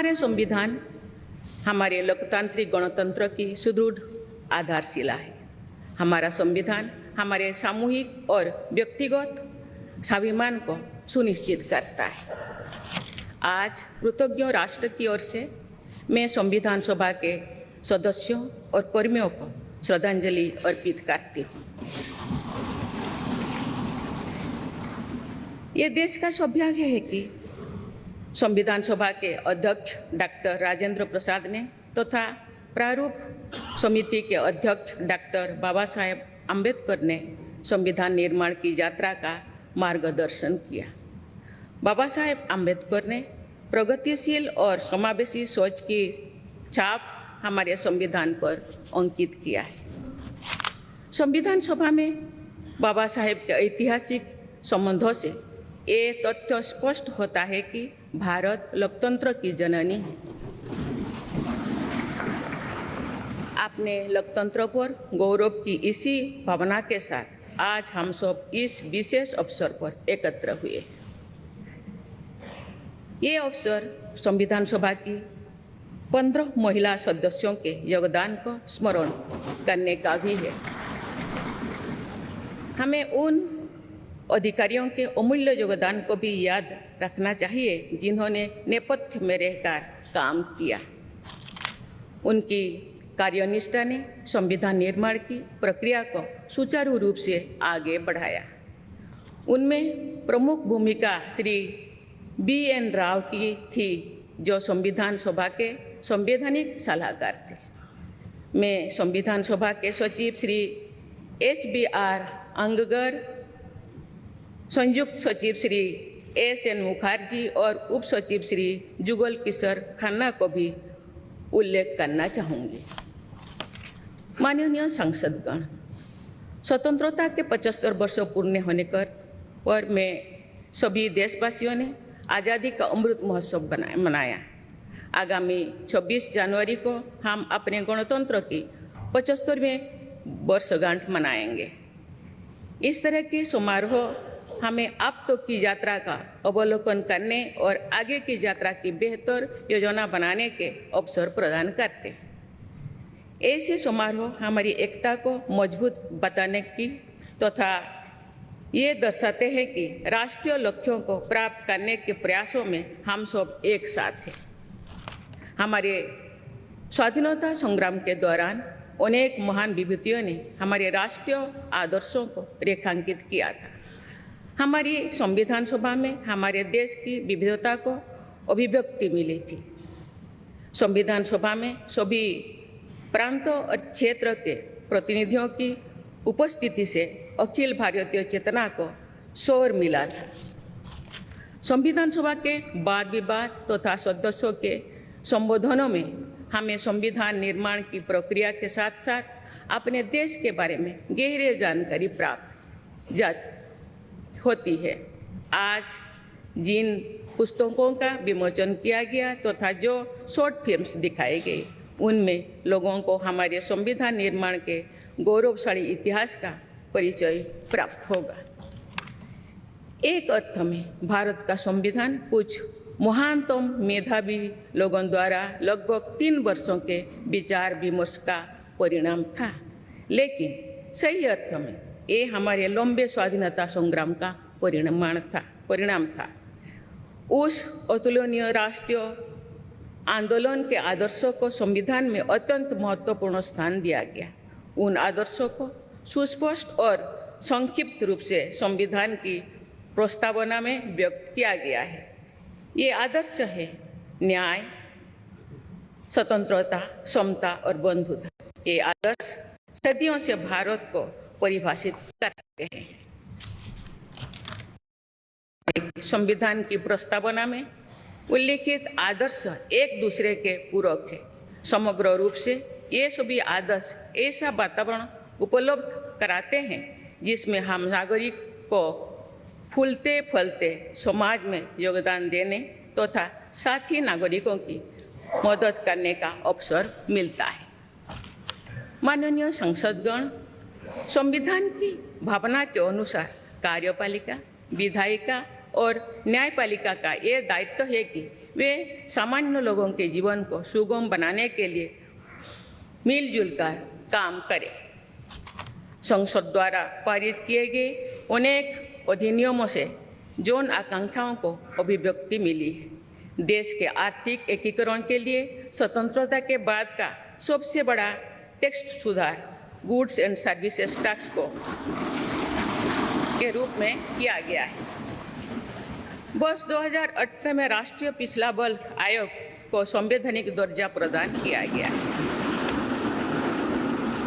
हमारे संविधान हमारे लोकतांत्रिक गणतंत्र की सुदृढ़ आधारशिला है। हमारा संविधान हमारे सामूहिक और व्यक्तिगत स्वाभिमान को सुनिश्चित करता है। आज कृतज्ञ राष्ट्र की ओर से मैं संविधान सभा के सदस्यों और कर्मियों को श्रद्धांजलि अर्पित करती हूँ। ये देश का सौभाग्य है कि संविधान सभा के अध्यक्ष डॉक्टर राजेंद्र प्रसाद ने तथा प्रारूप समिति के अध्यक्ष डॉक्टर बाबा साहेब अम्बेडकर ने संविधान निर्माण की यात्रा का मार्गदर्शन किया। बाबा साहेब अम्बेडकर ने प्रगतिशील और समावेशी सोच की छाप हमारे संविधान पर अंकित किया है। संविधान सभा में बाबा साहेब के ऐतिहासिक संबंधों से ये तथ्य स्पष्ट होता है कि भारत लोकतंत्र की जननी है। अपने लोकतंत्र पर गौरव की इसी भावना के साथ आज हम सब इस विशेष अवसर पर एकत्र हुए। ये अवसर संविधान सभा की 15 महिला सदस्यों के योगदान को स्मरण करने का भी है। हमें उन अधिकारियों के अमूल्य योगदान को भी याद रखना चाहिए जिन्होंने नेपथ्य में रहकर काम किया। उनकी कार्यनिष्ठा ने संविधान निर्माण की प्रक्रिया को सुचारू रूप से आगे बढ़ाया। उनमें प्रमुख भूमिका श्री BN राव की थी, जो संविधान सभा के संवैधानिक सलाहकार थे। मैं संविधान सभा के सचिव श्री HBR अंगगर, संयुक्त सचिव श्री SN मुखर्जी और उप सचिव श्री जुगल किशोर खन्ना को भी उल्लेख करना चाहूँगी। माननीय सांसदगण, स्वतंत्रता के 75 वर्ष पूर्ण होने पर मैं सभी देशवासियों ने आज़ादी का अमृत महोत्सव मनाया। आगामी 26 जनवरी को हम अपने गणतंत्र की 75वें वर्षगांठ मनाएंगे। इस तरह के समारोह हमें अब तक की यात्रा का अवलोकन करने और आगे की यात्रा की बेहतर योजना बनाने के अवसर प्रदान करते हैं। ऐसे समारोह हमारी एकता को मजबूत बताने की तथा ये दर्शाते हैं कि राष्ट्रीय लक्ष्यों को प्राप्त करने के प्रयासों में हम सब एक साथ हैं। हमारे स्वाधीनता संग्राम के दौरान अनेक महान विभूतियों ने हमारे राष्ट्रीय आदर्शों को रेखांकित किया था। हमारी संविधान सभा में हमारे देश की विविधता को अभिव्यक्ति मिली थी। संविधान सभा में सभी प्रांतों और क्षेत्र के प्रतिनिधियों की उपस्थिति से अखिल भारतीय चेतना को शोर मिला था। संविधान सभा के वाद विवाद तथा सदस्यों के संबोधनों में हमें संविधान निर्माण की प्रक्रिया के साथ साथ अपने देश के बारे में गहरी जानकारी प्राप्त होती है। आज जिन पुस्तकों का विमोचन किया गया तथा जो शॉर्ट फिल्म्स दिखाई गई, उनमें लोगों को हमारे संविधान निर्माण के गौरवशाली इतिहास का परिचय प्राप्त होगा। एक अर्थ में भारत का संविधान कुछ महानतम मेधावी लोगों द्वारा लगभग 3 वर्षों के विचार विमर्श का परिणाम था, लेकिन सही अर्थ में ये हमारे लंबे स्वाधीनता संग्राम का परिणाम था। उस अतुलनीय राष्ट्रीय आंदोलन के आदर्शों को संविधान में अत्यंत महत्वपूर्ण स्थान दिया गया। उन आदर्शों को सुस्पष्ट और संक्षिप्त रूप से संविधान की प्रस्तावना में व्यक्त किया गया है। ये आदर्श है न्याय, स्वतंत्रता, समता और बंधुता। ये आदर्श सदियों से भारत को परिभाषित करते हैं। संविधान की प्रस्तावना में उल्लिखित आदर्श एक दूसरे के पूरक है। समग्र रूप से ये सभी आदर्श ऐसा वातावरण उपलब्ध कराते हैं जिसमें हम नागरिक को फूलते फलते समाज में योगदान देने तथा साथी नागरिकों की मदद करने का अवसर मिलता है। माननीय संसदगण, संविधान की भावना के अनुसार कार्यपालिका, विधायिका और न्यायपालिका का ये दायित्व है कि वे सामान्य लोगों के जीवन को सुगम बनाने के लिए मिलजुल कर काम करें। संसद द्वारा पारित किए गए अनेक अधिनियमों से जन आकांक्षाओं को अभिव्यक्ति मिली है। देश के आर्थिक एकीकरण के लिए स्वतंत्रता के बाद का सबसे बड़ा टैक्स सुधार गुड्स एंड सर्विसेज टैक्स को के रूप में किया गया है। वर्ष 2018 में राष्ट्रीय पिछड़ा बल आयोग को संवैधानिक दर्जा प्रदान किया गया है।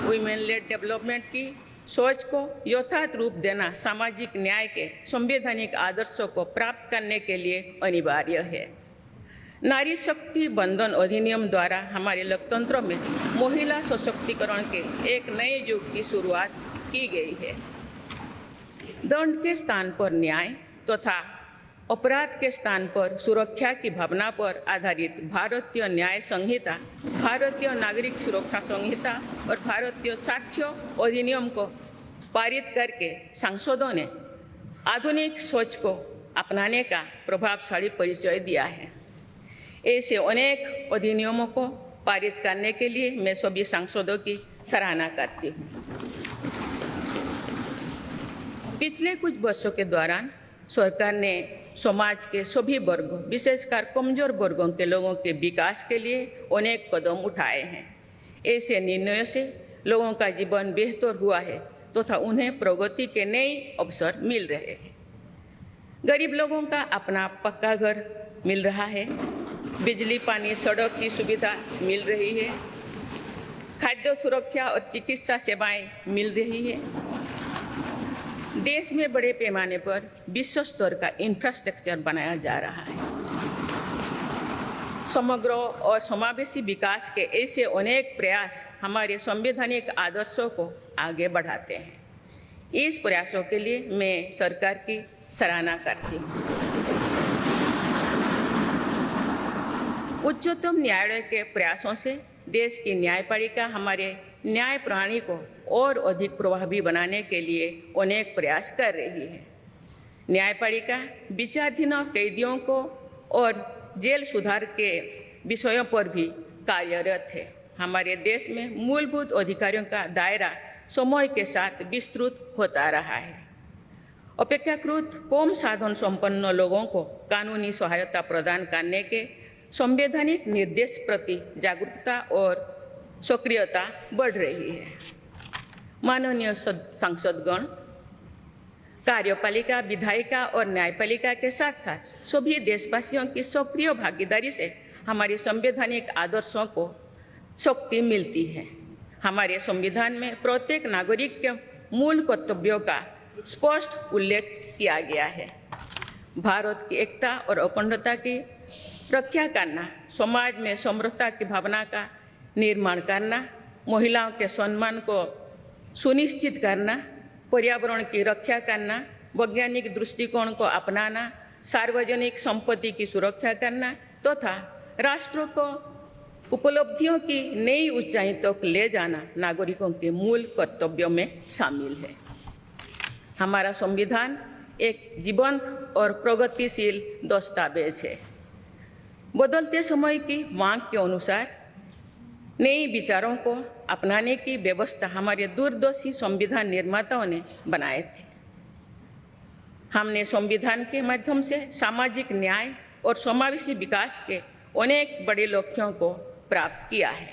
वुमेन लेड डेवलपमेंट की सोच को यथार्थ रूप देना सामाजिक न्याय के संवैधानिक आदर्शों को प्राप्त करने के लिए अनिवार्य है। नारी शक्ति बंधन अधिनियम द्वारा हमारे लोकतंत्र में महिला सशक्तिकरण के एक नए युग की शुरुआत की गई है। दंड के स्थान पर न्याय तथा अपराध के स्थान पर सुरक्षा की भावना पर आधारित भारतीय न्याय संहिता, भारतीय नागरिक सुरक्षा संहिता और भारतीय साक्ष्य अधिनियम को पारित करके सांसदों ने आधुनिक सोच को अपनाने का प्रभावशाली परिचय दिया है। ऐसे अनेक अधिनियमों को पारित करने के लिए मैं सभी सांसदों की सराहना करती हूँ। पिछले कुछ वर्षों के दौरान सरकार ने समाज के सभी वर्गों, विशेषकर कमजोर वर्गों के लोगों के विकास के लिए अनेक कदम उठाए हैं। ऐसे निर्णयों से लोगों का जीवन बेहतर हुआ है तथा उन्हें प्रगति के नए अवसर मिल रहे हैं। गरीब लोगों का अपना पक्का घर मिल रहा है, बिजली, पानी, सड़क की सुविधा मिल रही है, खाद्य सुरक्षा और चिकित्सा सेवाएं मिल रही है। देश में बड़े पैमाने पर विश्व स्तर का इंफ्रास्ट्रक्चर बनाया जा रहा है। समग्र और समावेशी विकास के ऐसे अनेक प्रयास हमारे संवैधानिक आदर्शों को आगे बढ़ाते हैं। इस प्रयासों के लिए मैं सरकार की सराहना करती हूँ। उच्चतम न्यायालय के प्रयासों से देश की न्यायपालिका हमारे न्याय प्रणाली को और अधिक प्रभावी बनाने के लिए अनेक प्रयास कर रही है। न्यायपालिका विचाराधीन कैदियों को और जेल सुधार के विषयों पर भी कार्यरत है। हमारे देश में मूलभूत अधिकारों का दायरा समय के साथ विस्तृत होता रहा है। अपेक्षाकृत कम साधन संपन्न लोगों को कानूनी सहायता प्रदान करने के संवैधानिक निर्देश प्रति जागरूकता और सक्रियता बढ़ रही है। माननीय सांसदगण, कार्यपालिका, विधायिका और न्यायपालिका के साथ साथ सभी देशवासियों की सक्रिय भागीदारी से हमारे संवैधानिक आदर्शों को शक्ति मिलती है। हमारे संविधान में प्रत्येक नागरिक के मूल कर्तव्यों का स्पष्ट उल्लेख किया गया है। भारत की एकता और अखंडता की रक्षा करना, समाज में समरसता की भावना का निर्माण करना, महिलाओं के सम्मान को सुनिश्चित करना, पर्यावरण की रक्षा करना, वैज्ञानिक दृष्टिकोण को अपनाना, सार्वजनिक संपत्ति की सुरक्षा करना तथा राष्ट्र को उपलब्धियों की नई ऊंचाई तक ले जाना नागरिकों के मूल कर्तव्यों में शामिल है। हमारा संविधान एक जीवंत और प्रगतिशील दस्तावेज है। बदलते समय की मांग के अनुसार नए विचारों को अपनाने की व्यवस्था हमारे दूरदर्शी संविधान निर्माताओं ने बनाए थे। हमने संविधान के माध्यम से सामाजिक न्याय और समावेशी विकास के अनेक बड़े लक्ष्यों को प्राप्त किया है।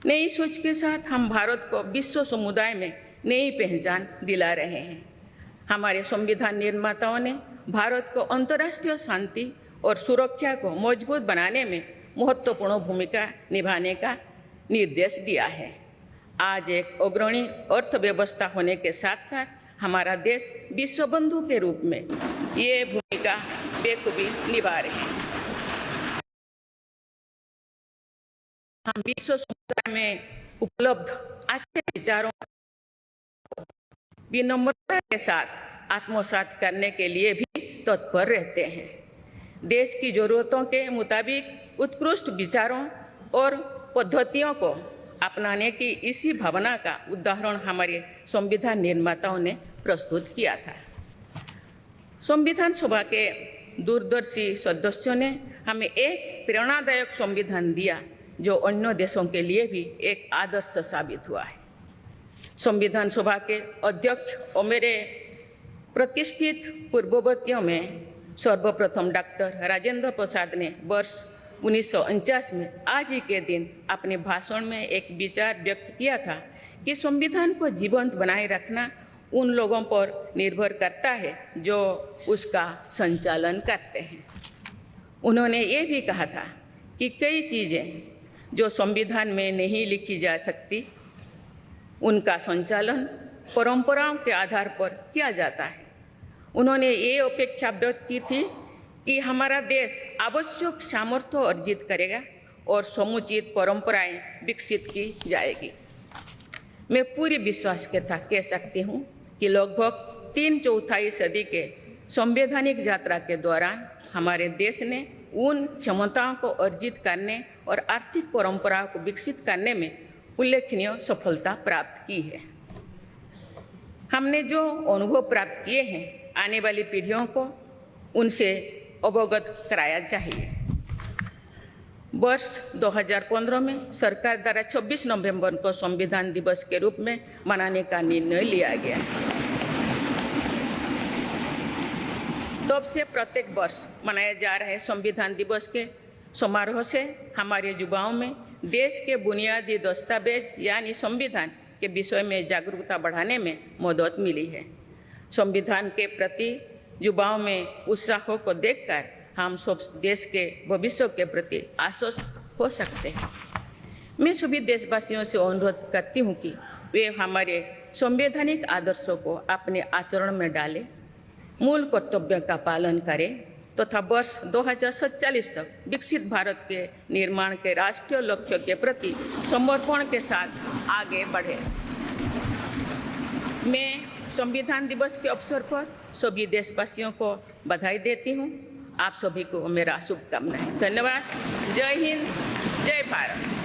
नई सोच के साथ हम भारत को विश्व समुदाय में नई पहचान दिला रहे हैं। हमारे संविधान निर्माताओं ने भारत को अंतर्राष्ट्रीय शांति और सुरक्षा को मजबूत बनाने में महत्वपूर्ण भूमिका निभाने का निर्देश दिया है। आज एक अग्रणी अर्थव्यवस्था होने के साथ साथ हमारा देश विश्व बंधु के रूप में ये भूमिका बेखूबी निभा रहे हैं। हम विश्व समुदाय में उपलब्ध अच्छे विचारों विनम्रता के साथ आत्मसात करने के लिए भी तत्पर रहते हैं। देश की जरूरतों के मुताबिक उत्कृष्ट विचारों और पद्धतियों को अपनाने की इसी भावना का उदाहरण हमारे संविधान निर्माताओं ने प्रस्तुत किया था। संविधान सभा के दूरदर्शी सदस्यों ने हमें एक प्रेरणादायक संविधान दिया जो अन्य देशों के लिए भी एक आदर्श साबित हुआ है। संविधान सभा के अध्यक्ष और मेरे प्रतिष्ठित पूर्ववर्तियों में सर्वप्रथम डॉक्टर राजेंद्र प्रसाद ने वर्ष 1949 में आज ही के दिन अपने भाषण में एक विचार व्यक्त किया था कि संविधान को जीवंत बनाए रखना उन लोगों पर निर्भर करता है जो उसका संचालन करते हैं। उन्होंने ये भी कहा था कि कई चीज़ें जो संविधान में नहीं लिखी जा सकती उनका संचालन परंपराओं के आधार पर किया जाता है। उन्होंने ये अपेक्षा व्यक्त की थी कि हमारा देश आवश्यक सामर्थ्य अर्जित करेगा और समुचित परंपराएं विकसित की जाएगी। मैं पूरी विश्वास के साथ कह सकती हूँ कि लगभग 3/4 सदी के संवैधानिक यात्रा के दौरान हमारे देश ने उन क्षमताओं को अर्जित करने और आर्थिक परंपराओं को विकसित करने में उल्लेखनीय सफलता प्राप्त की है। हमने जो अनुभव प्राप्त किए हैं आने वाली पीढ़ियों को उनसे अवगत कराया चाहिए। वर्ष 2015 में सरकार द्वारा 26 नवंबर को संविधान दिवस के रूप में मनाने का निर्णय लिया गया। तब से प्रत्येक वर्ष मनाए जा रहे संविधान दिवस के समारोह से हमारे युवाओं में देश के बुनियादी दस्तावेज यानी संविधान के विषय में जागरूकता बढ़ाने में मदद मिली है। संविधान के प्रति युवाओं में उत्साह को देखकर हम सब देश के भविष्य के प्रति आश्वस्त हो सकते हैं। मैं सभी देशवासियों से अनुरोध करती हूँ कि वे हमारे संवैधानिक आदर्शों को अपने आचरण में डालें, मूल कर्तव्यों का पालन करें तथा वर्ष 2047 तक विकसित भारत के निर्माण के राष्ट्रीय लक्ष्य के प्रति समर्पण के साथ आगे बढ़ें। मैं संविधान दिवस के अवसर पर सभी देशवासियों को बधाई देती हूँ। आप सभी को मेरा शुभकामनाएं। धन्यवाद। जय हिंद, जय भारत।